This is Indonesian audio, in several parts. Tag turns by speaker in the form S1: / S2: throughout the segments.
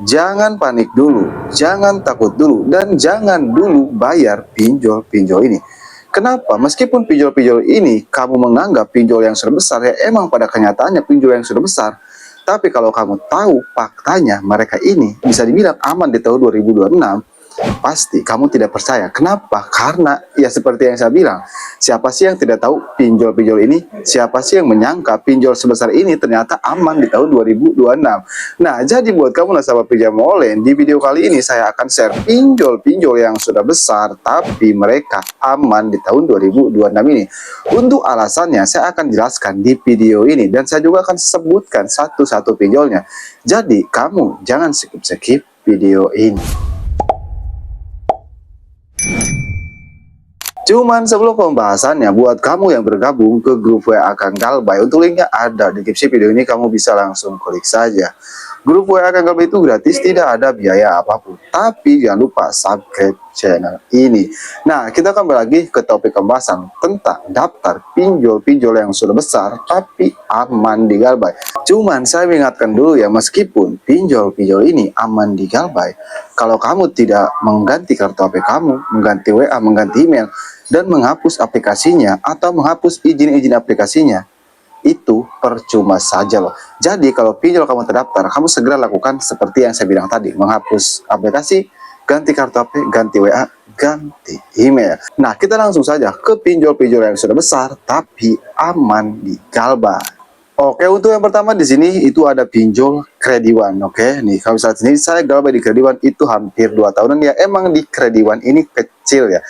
S1: Jangan panik dulu, jangan takut dulu, dan jangan dulu bayar pinjol-pinjol ini. Kenapa? Meskipun pinjol-pinjol ini kamu menganggap pinjol yang sudah besar, ya emang pada kenyataannya pinjol yang sudah besar. Tapi kalau kamu tahu faktanya mereka ini bisa dibilang aman di tahun 2026, pasti kamu tidak percaya. Kenapa? Karena ya seperti yang saya bilang, siapa sih yang tidak tahu pinjol-pinjol ini? Siapa sih yang menyangka pinjol sebesar ini ternyata aman di tahun 2026? Nah, jadi buat kamu nasabah pinjam online, di video kali ini saya akan share pinjol-pinjol yang sudah besar tapi mereka aman di tahun 2026 ini. Untuk alasannya saya akan jelaskan di video ini dan saya juga akan sebutkan satu-satu pinjolnya. Jadi kamu jangan skip-skip video ini. Cuman sebelum pembahasannya, buat kamu yang bergabung ke grup WA Kang Galbay, untuk linknya ada di deskripsi video ini, kamu bisa langsung klik saja. Grup WA Kang Galbay itu gratis, tidak ada biaya apapun. Tapi jangan lupa subscribe channel ini. Nah, kita kembali lagi ke topik pembahasan tentang daftar pinjol-pinjol yang sudah besar tapi aman di Galbay. Cuman saya mengingatkan dulu ya, meskipun pinjol-pinjol ini aman di Galbay, kalau kamu tidak mengganti kartu HP kamu, mengganti WA, mengganti email, dan menghapus aplikasinya atau menghapus izin-izin aplikasinya, itu percuma saja loh. Jadi kalau pinjol kamu terdaftar, kamu segera lakukan seperti yang saya bilang tadi, menghapus aplikasi, ganti kartu HP, ganti WA, ganti email. Nah, kita langsung saja ke pinjol-pinjol yang sudah besar tapi aman di Galbay. Oke, untuk yang pertama di sini itu ada pinjol Krediwan. Oke, nih kalau saat ini saya Galbay di Krediwan itu hampir 2 tahunan ya. Emang di Krediwan ini kecil ya.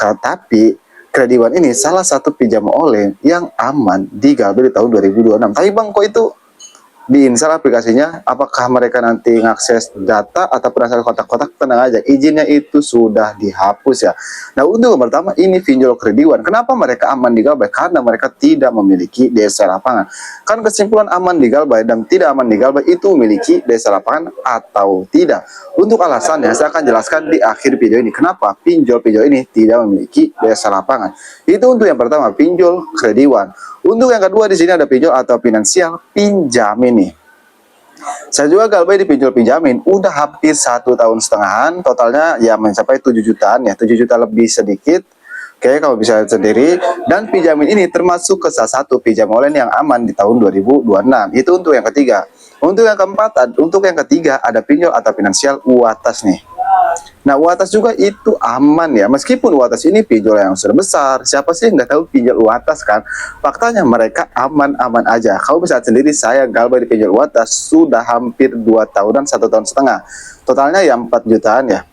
S1: Tapi Krediwan ini salah satu pinjam online yang aman di Galbay di tahun 2026. Tapi Bang, kok itu diinstal aplikasinya? Apakah mereka nanti mengakses data atau perasaan kotak-kotak? Tenang aja, izinnya itu sudah dihapus ya. Nah, untuk yang pertama ini pinjol Krediwan. Kenapa mereka aman di Galbay? Karena mereka tidak memiliki desa lapangan. Kan kesimpulan aman di Galbay dan tidak aman di Galbay itu memiliki desa lapangan atau tidak. Untuk alasannya saya akan jelaskan di akhir video ini. Kenapa pinjol-pinjol ini tidak memiliki desa lapangan? Itu untuk yang pertama, pinjol Krediwan. Untuk yang kedua di sini ada pinjol atau finansial pinjamin nih. Saya juga Galbay di pinjol pinjamin udah hampir 1,5 tahun, totalnya ya mencapai 7 jutaan ya, 7 juta lebih sedikit. Oke, kamu bisa lihat sendiri. Dan pinjamin ini termasuk ke salah satu pinjam online yang aman di tahun 2026. Itu untuk yang ketiga. Untuk yang keempat, untuk yang ketiga ada pinjol atau finansial UATAS nih. Nah, UATAS juga itu aman ya, meskipun UATAS ini pinjol yang sudah besar. Siapa sih yang nggak tahu pinjol UATAS kan? Faktanya mereka aman-aman aja. Kamu bisa lihat sendiri, saya Galbay di pinjol UATAS sudah hampir 2 tahunan, 1,5 tahun. Totalnya ya 4 jutaan ya.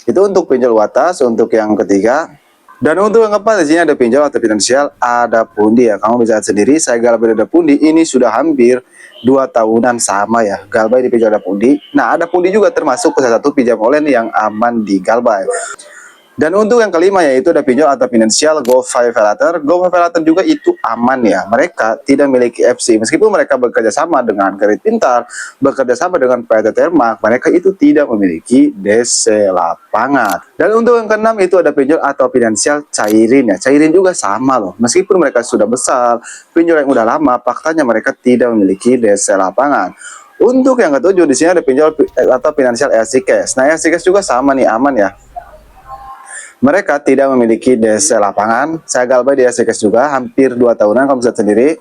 S1: Itu untuk pinjol UATAS. Untuk yang ketiga. Dan untuk yang keempat di sini ada pinjol atau finansial ada Pundi ya. Kamu bisa lihat sendiri, saya Galbay ada Pundi ini sudah hampir 2 tahunan sama ya. Galbay di pinjol ada Pundi. Nah, ada Pundi juga termasuk ke salah satu pinjam online yang aman di Galbay. Dan untuk yang kelima yaitu ada pinjol atau finansial GoPayLater. GoPayLater juga itu aman ya. Mereka tidak memiliki FC. Meskipun mereka bekerja sama dengan Kredit Pintar, bekerja sama dengan PT Termak, mereka itu tidak memiliki DC lapangan. Dan untuk yang keenam itu ada pinjol atau finansial Cairin ya. Cairin juga sama loh. Meskipun mereka sudah besar, pinjol yang udah lama, faktanya mereka tidak memiliki DC lapangan. Untuk yang ketujuh di sini ada pinjol atau finansial LC Cash. Nah, LC Cash juga sama nih, aman ya. Mereka tidak memiliki DC lapangan. Saya Galbay di LC Cash juga hampir 2 tahunan, kamu bisa sendiri.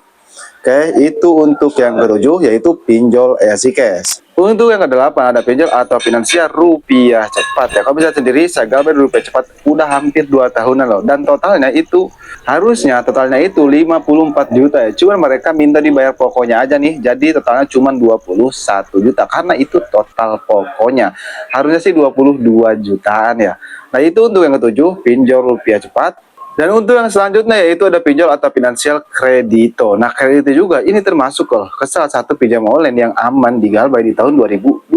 S1: Oke, itu untuk yang ketujuh yaitu pinjol LC Cash. Untuk yang kedelapan ada pinjol atau finansial rupiah cepat ya. Kamu bisa sendiri, saya Galbay di rupiah cepat udah hampir 2 tahunan loh. Dan totalnya itu harusnya totalnya itu 54 juta ya. Cuman mereka minta dibayar pokoknya aja nih. Jadi totalnya cuma 21 juta karena itu total pokoknya. Harusnya sih 22 jutaan ya. Nah, itu untuk yang ketujuh, pinjol rupiah cepat. Dan untuk yang selanjutnya yaitu ada pinjol atau finansial Kredito. Nah, Kredito juga ini termasuk loh ke salah satu pinjam online yang aman di Galbay di tahun 2026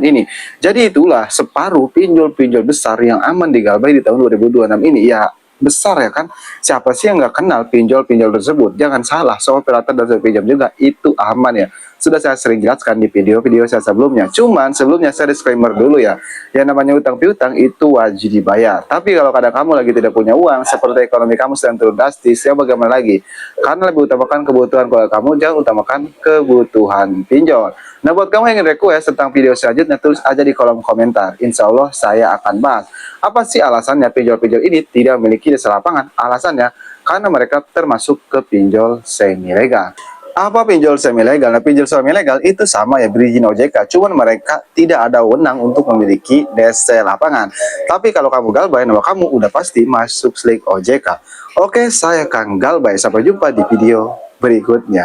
S1: ini. Jadi itulah separuh pinjol-pinjol besar yang aman di Galbay di tahun 2026 ini. Ya, besar ya kan? Siapa sih yang nggak kenal pinjol-pinjol tersebut? Jangan salah, SoFi Later dan pinjam juga itu aman ya. sudah saya sering jelaskan di video-video saya sebelumnya. Cuman sebelumnya saya disclaimer dulu ya, yang namanya utang piutang itu wajib dibayar. Tapi kalau kadang kamu lagi tidak punya uang, seperti ekonomi kamu sedang turun drastis, ya bagaimana lagi? Karena lebih utamakan kebutuhan keluarga kamu, jangan utamakan kebutuhan pinjol. Nah, buat kamu yang ingin request tentang video selanjutnya, tulis aja di kolom komentar. Insya Allah saya akan bahas. Apa sih alasannya pinjol-pinjol ini tidak memiliki jasa lapangan? Alasannya, karena mereka termasuk ke pinjol semi legal. Apa pinjol semi legal? Nah, pinjol semi legal itu sama ya berizin OJK, cuman mereka tidak ada wewenang untuk memiliki DC lapangan. Tapi kalau kamu Galbay, nama kamu udah pasti masuk slik OJK. Oke, saya Kang Galbay. Sampai jumpa di video berikutnya.